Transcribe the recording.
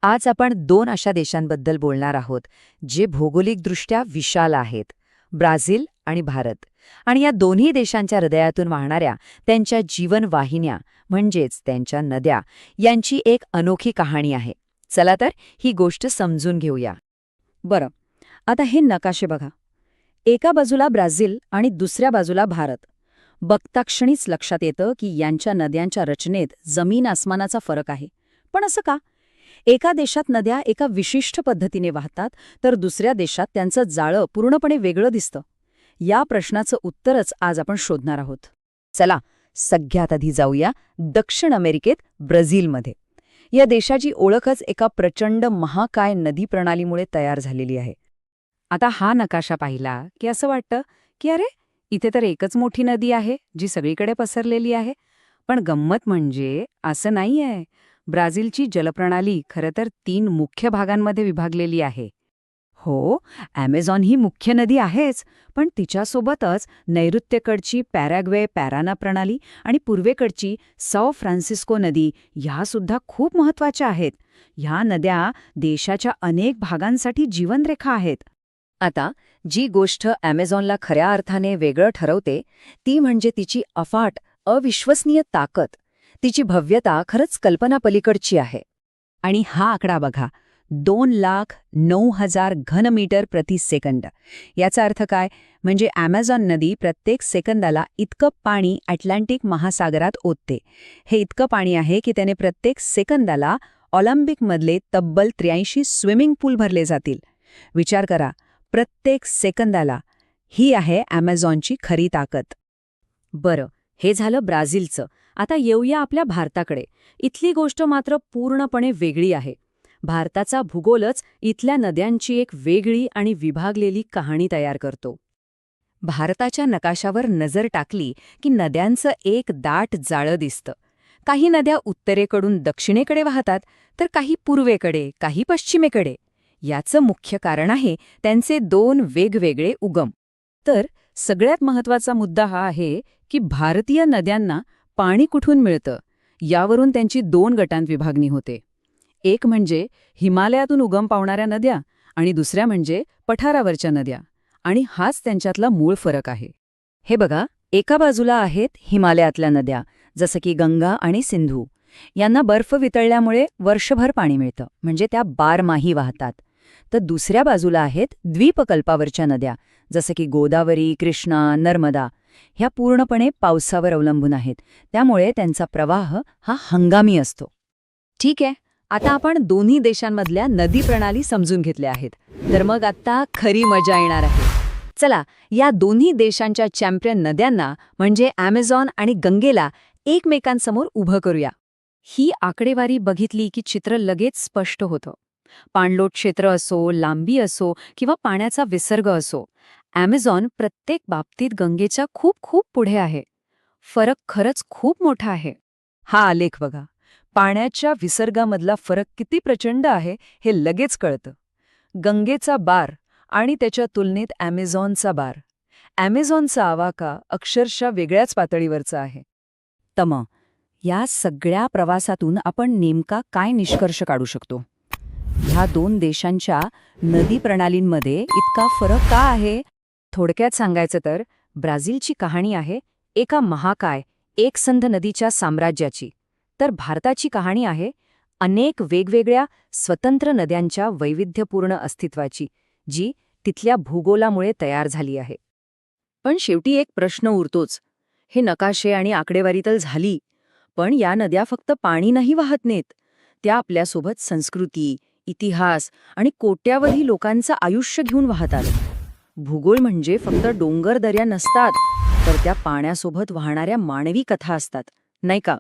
आज आपण दोन अशा देशांबद्दल बोलणार आहोत जे भौगोलिकदृष्ट्या विशाल आहेत, ब्राझील आणि भारत. आणि या दोन्ही देशांच्या हृदयातून वाहणाऱ्या त्यांच्या जीवनवाहिन्या म्हणजेच त्यांच्या नद्या यांची एक अनोखी कहाणी आहे. चला तर ही गोष्ट समजून घेऊया. बरं, आता हे नकाशे बघा. एका बाजूला ब्राझील आणि दुसऱ्या बाजूला भारत. बघता क्षणीच लक्षात येतं की यांच्या नद्यांच्या रचनेत जमीन आसमानाचा फरक आहे. पण असं का? एका देशात नद्या एका विशिष्ट पद्धतीने वाहतात, तर दुसऱ्या देशात त्यांचं जाळं पूर्णपणे वेगळं दिसतं. या प्रश्नाचं उत्तरच आज आपण शोधणार आहोत. चला सगळ्यात आधी जाऊया दक्षिण अमेरिकेत, ब्राझीलमध्ये. या देशाची ओळखच एका प्रचंड महाकाय नदी प्रणालीमुळे तयार झालेली आहे. आता हा नकाशा पाहिला की असं वाटतं की अरे, इथे तर एकच मोठी नदी आहे जी सगळीकडे पसरलेली आहे. पण गंमत म्हणजे असं नाही आहे. ब्राझीलची जलप्रणाली खरं तर 3 मुख्य भागांमध्ये विभागलेली आहे. हो, ॲमेझॉन ही मुख्य नदी आहेच, पण तिच्यासोबतच नैऋत्येकडची पॅराग्वे पॅराना प्रणाली आणि पूर्वेकडची सौ फ्रान्सिस्को नदी ह्यासुद्धा खूप महत्त्वाच्या आहेत. ह्या नद्या देशाच्या अनेक भागांसाठी जीवनरेखा आहेत. आता जी गोष्ट ॲमेझॉनला खऱ्या अर्थाने वेगळं ठरवते ती म्हणजे तिची अफाट, अविश्वसनीय ताकद. तिची भव्यता खरंच कल्पनापलीकडची आहे. आणि हा आकडा बघा, 2,09,000 घनमीटर प्रति सेकंद. याचा अर्थ काय? म्हणजे ॲमेझॉन नदी प्रत्येक सेकंदाला इतकं पाणी अटलांटिक महासागरात ओतते. हे इतकं पाणी आहे की त्याने प्रत्येक सेकंदाला ऑलिम्पिकमधले तब्बल 83 स्विमिंग पूल भरले जातील. विचार करा, प्रत्येक सेकंदाला. ही आहे ॲमेझॉनची खरी ताकद. बरं, हे झालं ब्राझीलचं. आता येऊया आपल्या भारताकडे. इथली गोष्ट मात्र पूर्णपणे वेगळी आहे. भारताचा भूगोलच इथल्या नद्यांची एक वेगळी आणि विभागलेली कहाणी तयार करतो. भारताच्या नकाशावर नजर टाकली की नद्यांचं एक दाट जाळं दिसतं. काही नद्या उत्तरेकडून दक्षिणेकडे वाहतात, तर काही पूर्वेकडे, काही पश्चिमेकडे. याचं मुख्य कारण आहे त्यांचे 2 वेगवेगळे उगम. तर सगळ्यात महत्त्वाचा मुद्दा हा आहे की भारतीय नद्यांना पाणी कुठून मिळतं, यावरून त्यांची 2 गटांत विभागणी होते. एक म्हणजे हिमालयातून उगम पावणाऱ्या नद्या आणि दुसऱ्या म्हणजे पठारावरच्या नद्या. आणि हाच त्यांच्यातला मूळ फरक आहे. हे बघा, एका बाजूला आहेत हिमालयातल्या नद्या, जसं की गंगा आणि सिंधू. यांना बर्फ वितळल्यामुळे वर्षभर पाणी मिळतं, म्हणजे त्या बारमाही वाहतात. तर दुसऱ्या बाजूला आहेत द्वीपकल्पावरच्या नद्या, जसं की गोदावरी, कृष्णा, नर्मदा. ह्या पूर्णपणे पावसावर अवलंबून आहेत, त्यामुळे त्यांचा प्रवाह हा हंगामी असतो. ठीक आहे, आता आपण दोन्ही देशांमधल्या नदी प्रणाली समजून घेतल्या आहेत. तर मग आता खरी मजा येणार आहे. चला, या दोन्ही देशांच्या चॅम्पियन नद्यांना म्हणजे ॲमेझॉन आणि गंगेला एकमेकांसमोर उभं करूया. ही आकडेवारी बघितली की चित्र लगेच स्पष्ट होतं. पाणलोट क्षेत्र असो, लांबी असो किंवा पाण्याचा विसर्ग असो, ॲमेझॉन प्रत्येक बाबतीत गंगेच्या खूप खूप पुढे आहे. फरक खरंच खूप मोठा आहे. हा आलेख बघा. पाण्याच्या विसर्गामधला फरक किती प्रचंड आहे हे लगेच कळतं. गंगेचा बार आणि त्याच्या तुलनेत ॲमेझॉनचा बार. ॲमेझॉनचा आवाका अक्षरशः वेगळ्याच पातळीवरचा आहे. तम या सगळ्या प्रवासातून आपण नेमका काय निष्कर्ष काढू शकतो? ह्या 2 देशांच्या नदी प्रणालींमध्ये इतका फरक का आहे? थोडक्यात सांगायचं तर ब्राझीलची कहाणी आहे एका महाकाय, एकसंध नदीच्या साम्राज्याची. तर भारताची कहाणी आहे अनेक वेगवेगळ्या स्वतंत्र नद्यांच्या वैविध्यपूर्ण अस्तित्वाची, जी तिथल्या भूगोलामुळे तयार झाली आहे. पण शेवटी एक प्रश्न उरतोच. हे नकाशे आणि आकडेवारी तर झाली, पण या नद्या फक्त पाणी नाही वाहत नेत. त्या आपल्यासोबत संस्कृती, इतिहास आणि कोट्यावधी लोकांचं आयुष्य घेऊन वाहतात. भूगोल म्हणजे फक्त डोंगर दऱ्या नसतात, तर त्या पाण्यासोबत वाहणाऱ्या मानवी कथा असतात, नाही का?